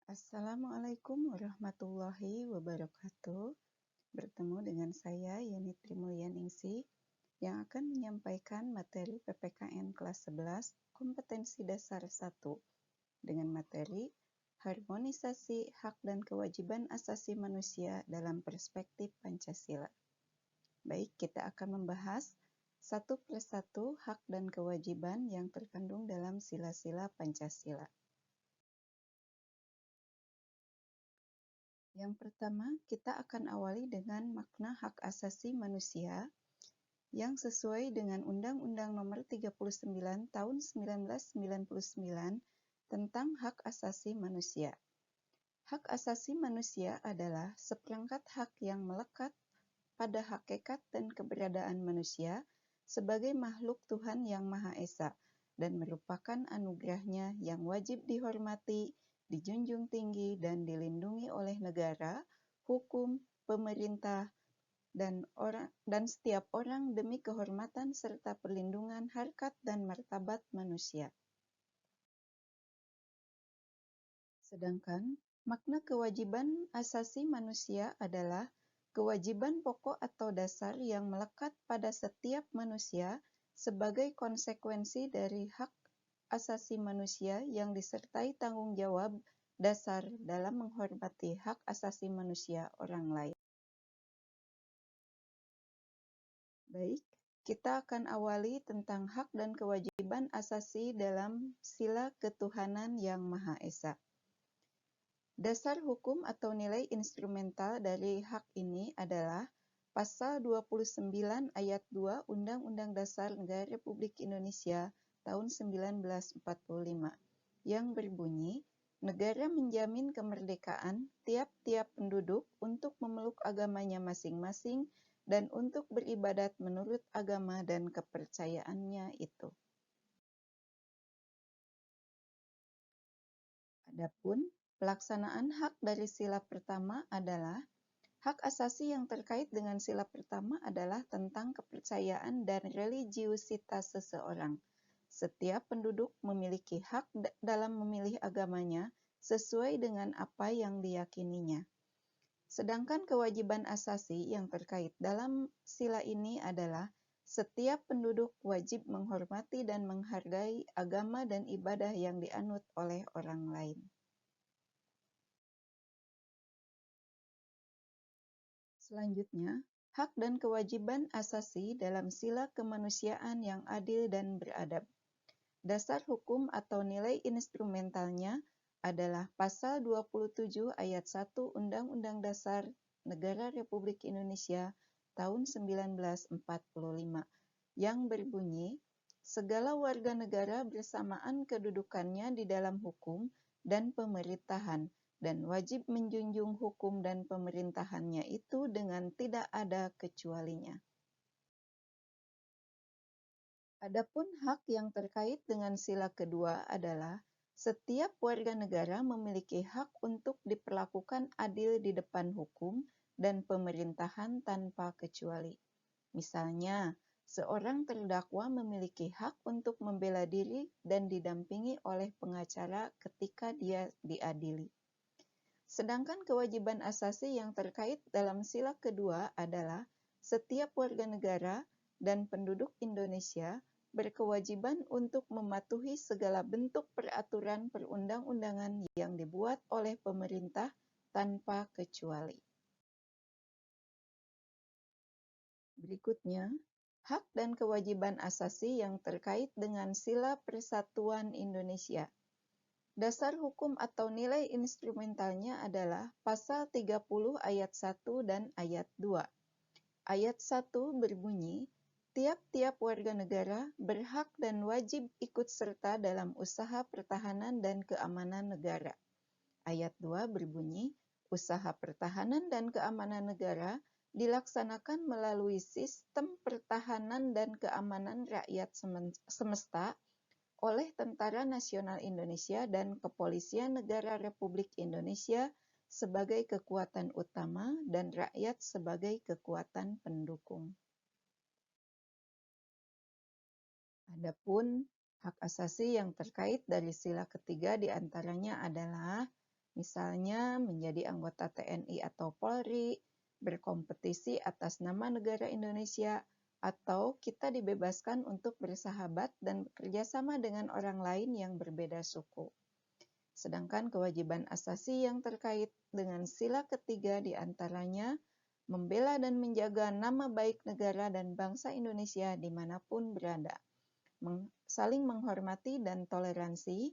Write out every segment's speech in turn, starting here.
Assalamualaikum warahmatullahi wabarakatuh. Bertemu dengan saya, Yeni Trimulyaningsih, yang akan menyampaikan materi PPKN kelas 11, Kompetensi Dasar 1, dengan materi Harmonisasi Hak dan Kewajiban Asasi Manusia dalam Perspektif Pancasila. Baik, kita akan membahas satu persatu hak dan kewajiban yang terkandung dalam sila-sila Pancasila. Yang pertama, kita akan awali dengan makna hak asasi manusia yang sesuai dengan Undang-Undang Nomor 39 Tahun 1999 tentang Hak Asasi Manusia. Hak asasi manusia adalah seperangkat hak yang melekat pada hakikat dan keberadaan manusia sebagai makhluk Tuhan yang Maha Esa dan merupakan anugerahnya yang wajib dihormati, dijunjung tinggi, dan dilindungi oleh negara, hukum, pemerintah, dan setiap orang demi kehormatan serta perlindungan harkat dan martabat manusia. Sedangkan makna kewajiban asasi manusia adalah kewajiban pokok atau dasar yang melekat pada setiap manusia sebagai konsekuensi dari hak asasi manusia yang disertai tanggung jawab dasar dalam menghormati hak asasi manusia orang lain. Baik, kita akan awali tentang hak dan kewajiban asasi dalam sila ketuhanan yang Maha Esa. Dasar hukum atau nilai instrumental dari hak ini adalah Pasal 29 Ayat 2 Undang-Undang Dasar Negara Republik Indonesia tahun 1945 yang berbunyi, negara menjamin kemerdekaan tiap-tiap penduduk untuk memeluk agamanya masing-masing dan untuk beribadat menurut agama dan kepercayaannya itu. Adapun pelaksanaan hak dari sila pertama adalah hak asasi yang terkait dengan sila pertama adalah tentang kepercayaan dan religiusitas seseorang. Setiap penduduk memiliki hak dalam memilih agamanya sesuai dengan apa yang diyakininya. Sedangkan kewajiban asasi yang terkait dalam sila ini adalah setiap penduduk wajib menghormati dan menghargai agama dan ibadah yang dianut oleh orang lain. Selanjutnya, hak dan kewajiban asasi dalam sila kemanusiaan yang adil dan beradab. Dasar hukum atau nilai instrumentalnya adalah Pasal 27 Ayat 1 Undang-Undang Dasar Negara Republik Indonesia tahun 1945 yang berbunyi, segala warga negara bersamaan kedudukannya di dalam hukum dan pemerintahan dan wajib menjunjung hukum dan pemerintahannya itu dengan tidak ada kecualinya. Adapun hak yang terkait dengan sila kedua adalah setiap warga negara memiliki hak untuk diperlakukan adil di depan hukum dan pemerintahan tanpa kecuali. Misalnya, seorang terdakwa memiliki hak untuk membela diri dan didampingi oleh pengacara ketika dia diadili. Sedangkan kewajiban asasi yang terkait dalam sila kedua adalah setiap warga negara dan penduduk Indonesia berkewajiban untuk mematuhi segala bentuk peraturan perundang-undangan yang dibuat oleh pemerintah tanpa kecuali. Berikutnya, hak dan kewajiban asasi yang terkait dengan sila Persatuan Indonesia. Dasar hukum atau nilai instrumentalnya adalah Pasal 30 Ayat 1 dan Ayat 2. Ayat 1 berbunyi, tiap-tiap warga negara berhak dan wajib ikut serta dalam usaha pertahanan dan keamanan negara. Ayat 2 berbunyi, usaha pertahanan dan keamanan negara dilaksanakan melalui sistem pertahanan dan keamanan rakyat semesta oleh Tentara Nasional Indonesia dan Kepolisian Negara Republik Indonesia sebagai kekuatan utama dan rakyat sebagai kekuatan pendukung. Adapun hak asasi yang terkait dari sila ketiga diantaranya adalah misalnya menjadi anggota TNI atau Polri, berkompetisi atas nama negara Indonesia, atau kita dibebaskan untuk bersahabat dan bekerjasama dengan orang lain yang berbeda suku. Sedangkan kewajiban asasi yang terkait dengan sila ketiga diantaranya membela dan menjaga nama baik negara dan bangsa Indonesia dimanapun berada, saling menghormati dan toleransi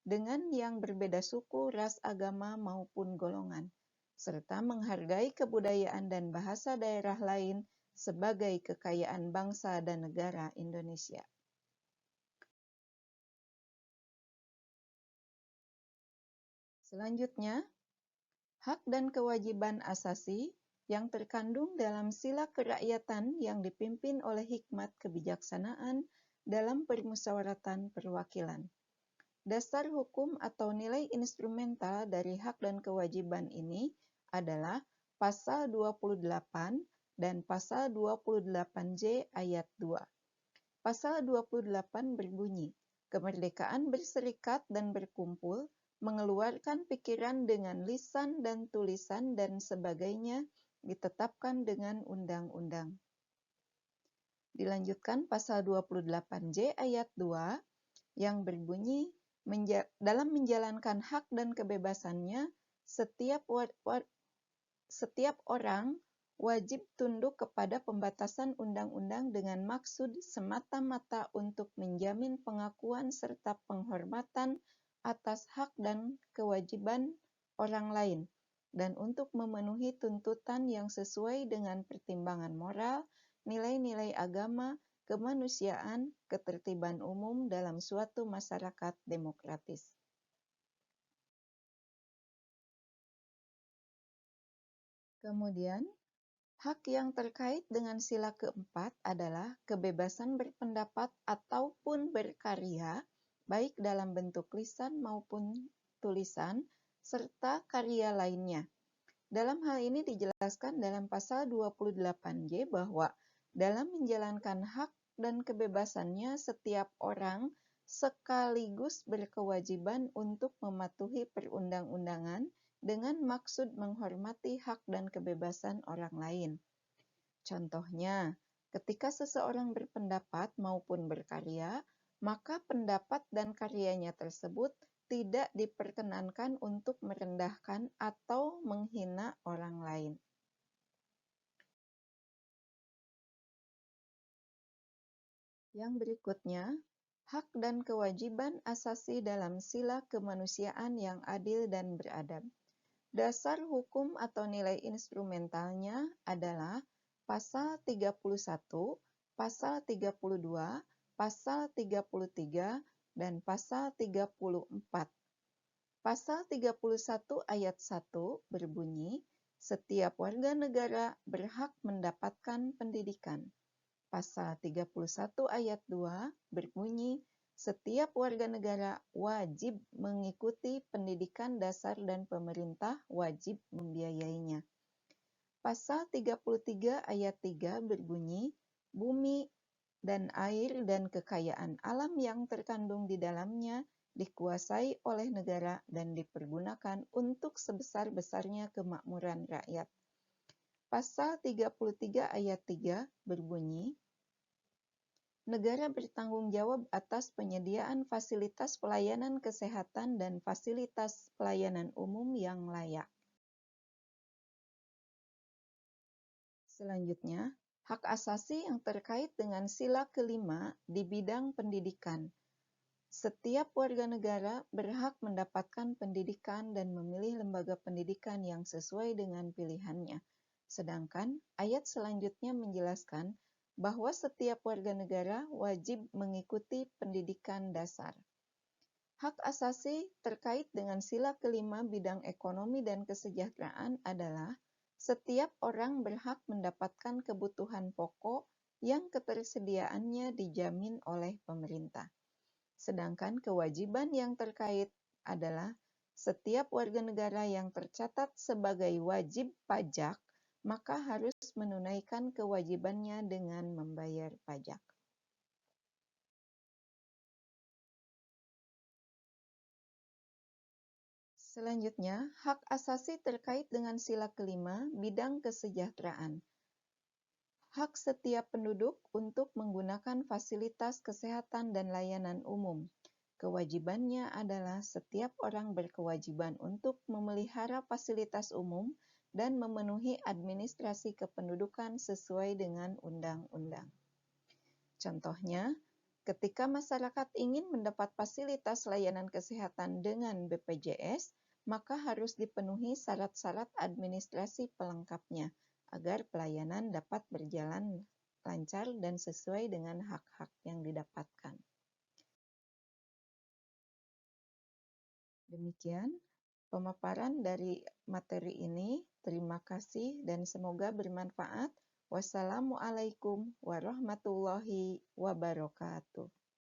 dengan yang berbeda suku, ras, agama, maupun golongan, serta menghargai kebudayaan dan bahasa daerah lain sebagai kekayaan bangsa dan negara Indonesia. Selanjutnya, hak dan kewajiban asasi yang terkandung dalam sila kerakyatan yang dipimpin oleh hikmat kebijaksanaan dalam permusyawaratan perwakilan. Dasar hukum atau nilai instrumental dari hak dan kewajiban ini adalah Pasal 28 dan Pasal 28J ayat 2. Pasal 28 berbunyi, kemerdekaan berserikat dan berkumpul, mengeluarkan pikiran dengan lisan dan tulisan dan sebagainya ditetapkan dengan undang-undang. Dilanjutkan Pasal 28J ayat 2 yang berbunyi, dalam menjalankan hak dan kebebasannya, setiap orang wajib tunduk kepada pembatasan undang-undang dengan maksud semata-mata untuk menjamin pengakuan serta penghormatan atas hak dan kewajiban orang lain, dan untuk memenuhi tuntutan yang sesuai dengan pertimbangan moral, nilai-nilai agama, kemanusiaan, ketertiban umum dalam suatu masyarakat demokratis. Kemudian, hak yang terkait dengan sila keempat adalah kebebasan berpendapat ataupun berkarya, baik dalam bentuk lisan maupun tulisan, serta karya lainnya. Dalam hal ini dijelaskan dalam pasal 28J bahwa dalam menjalankan hak dan kebebasannya setiap orang sekaligus berkewajiban untuk mematuhi perundang-undangan dengan maksud menghormati hak dan kebebasan orang lain. Contohnya, ketika seseorang berpendapat maupun berkarya, maka pendapat dan karyanya tersebut tidak diperkenankan untuk merendahkan atau menghina orang lain. Yang berikutnya, hak dan kewajiban asasi dalam sila kemanusiaan yang adil dan beradab. Dasar hukum atau nilai instrumentalnya adalah Pasal 31, Pasal 32, Pasal 33, dan Pasal 34. Pasal 31 ayat 1 berbunyi, setiap warga negara berhak mendapatkan pendidikan. Pasal 31 ayat 2 berbunyi, setiap warga negara wajib mengikuti pendidikan dasar dan pemerintah wajib membiayainya. Pasal 33 ayat 3 berbunyi, bumi dan air dan kekayaan alam yang terkandung di dalamnya dikuasai oleh negara dan dipergunakan untuk sebesar-besarnya kemakmuran rakyat. Pasal 33 ayat 3 berbunyi, negara bertanggung jawab atas penyediaan fasilitas pelayanan kesehatan dan fasilitas pelayanan umum yang layak. Selanjutnya, hak asasi yang terkait dengan sila kelima di bidang pendidikan. Setiap warga negara berhak mendapatkan pendidikan dan memilih lembaga pendidikan yang sesuai dengan pilihannya. Sedangkan ayat selanjutnya menjelaskan bahwa setiap warga negara wajib mengikuti pendidikan dasar. Hak asasi terkait dengan sila kelima bidang ekonomi dan kesejahteraan adalah setiap orang berhak mendapatkan kebutuhan pokok yang ketersediaannya dijamin oleh pemerintah. Sedangkan kewajiban yang terkait adalah setiap warga negara yang tercatat sebagai wajib pajak maka harus menunaikan kewajibannya dengan membayar pajak. Selanjutnya, hak asasi terkait dengan sila kelima, bidang kesejahteraan. Hak setiap penduduk untuk menggunakan fasilitas kesehatan dan layanan umum. Kewajibannya adalah setiap orang berkewajiban untuk memelihara fasilitas umum dan memenuhi administrasi kependudukan sesuai dengan undang-undang. Contohnya, ketika masyarakat ingin mendapat fasilitas layanan kesehatan dengan BPJS, maka harus dipenuhi syarat-syarat administrasi pelengkapnya agar pelayanan dapat berjalan lancar dan sesuai dengan hak-hak yang didapatkan. Demikian pemaparan dari materi ini. Terima kasih dan semoga bermanfaat. Wassalamualaikum warahmatullahi wabarakatuh.